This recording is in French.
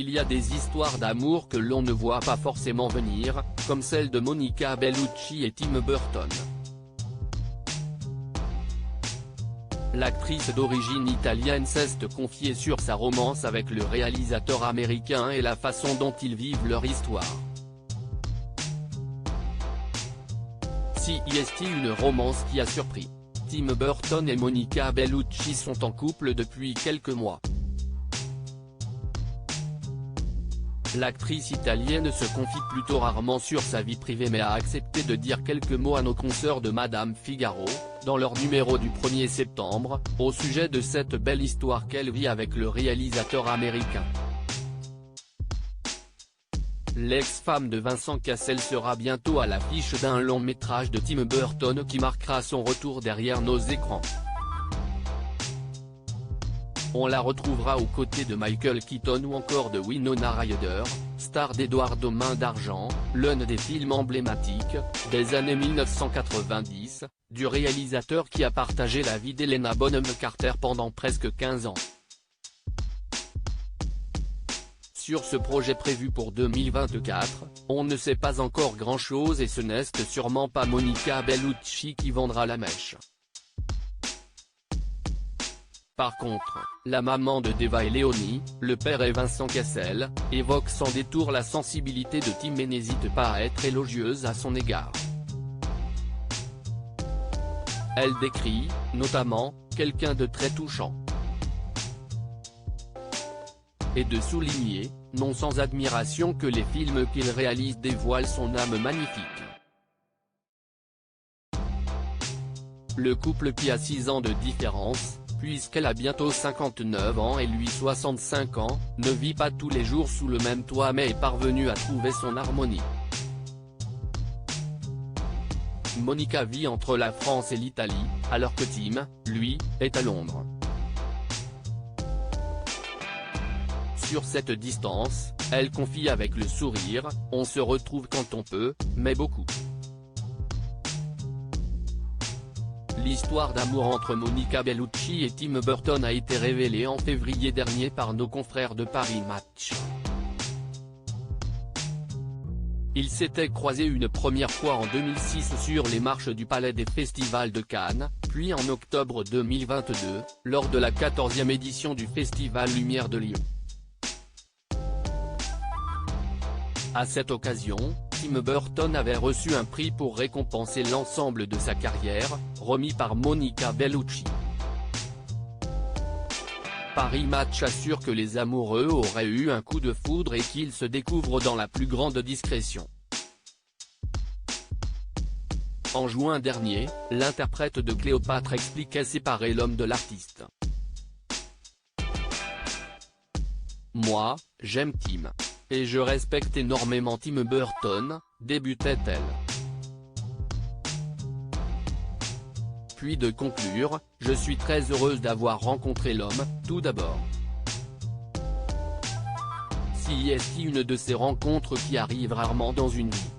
il y a des histoires d'amour que l'on ne voit pas forcément venir, comme celle de Monica Bellucci et Tim Burton. L'actrice d'origine italienne s'est confiée sur sa romance avec le réalisateur américain et la façon dont ils vivent leur histoire. Si est une romance qui a surpris. Tim Burton et Monica Bellucci sont en couple depuis quelques mois. L'actrice italienne se confie plutôt rarement sur sa vie privée mais a accepté de dire quelques mots à nos consoeurs de Madame Figaro, dans leur numéro du 1er septembre, au sujet de cette belle histoire qu'elle vit avec le réalisateur américain. L'ex-femme de Vincent Cassel sera bientôt à l'affiche d'un long métrage de Tim Burton qui marquera son retour derrière nos écrans. On la retrouvera aux côtés de Michael Keaton ou encore de Winona Ryder, star d'Eduardo Main d'Argent, l'un des films emblématiques, des années 1990, du réalisateur qui a partagé la vie d'Helena Bonham Carter pendant presque 15 ans. Sur ce projet prévu pour 2024, on ne sait pas encore grand-chose et ce n'est sûrement pas Monica Bellucci qui vendra la mèche. Par contre, la maman de Deva et Léonie, le père et Vincent Cassel, évoque sans détour la sensibilité de Tim et n'hésite pas à être élogieuse à son égard. Elle décrit, notamment, quelqu'un de très touchant. Et de souligner, non sans admiration que les films qu'il réalise dévoilent son âme magnifique. Le couple qui a 6 ans de différence, puisqu'elle a bientôt 59 ans et lui 65 ans, ne vit pas tous les jours sous le même toit mais est parvenu à trouver son harmonie. Monica vit entre la France et l'Italie, alors que Tim, lui, est à Londres. Sur cette distance, elle confie avec le sourire, on se retrouve quand on peut, mais beaucoup. L'histoire d'amour entre Monica Bellucci et Tim Burton a été révélée en février dernier par nos confrères de Paris Match. Ils s'étaient croisés une première fois en 2006 sur les marches du Palais des Festivals de Cannes, puis en octobre 2022, lors de la 14e édition du Festival Lumière de Lyon. À cette occasion, Tim Burton avait reçu un prix pour récompenser l'ensemble de sa carrière, remis par Monica Bellucci. Paris Match assure que les amoureux auraient eu un coup de foudre et qu'ils se découvrent dans la plus grande discrétion. En juin dernier, l'interprète de Cléopâtre expliquait séparer l'homme de l'artiste. « Moi, j'aime Tim. Et je respecte énormément Tim Burton », débutait-elle. Puis de conclure, « Je suis très heureuse d'avoir rencontré l'homme, tout d'abord. » Si est une de ces rencontres qui arrivent rarement dans une vie.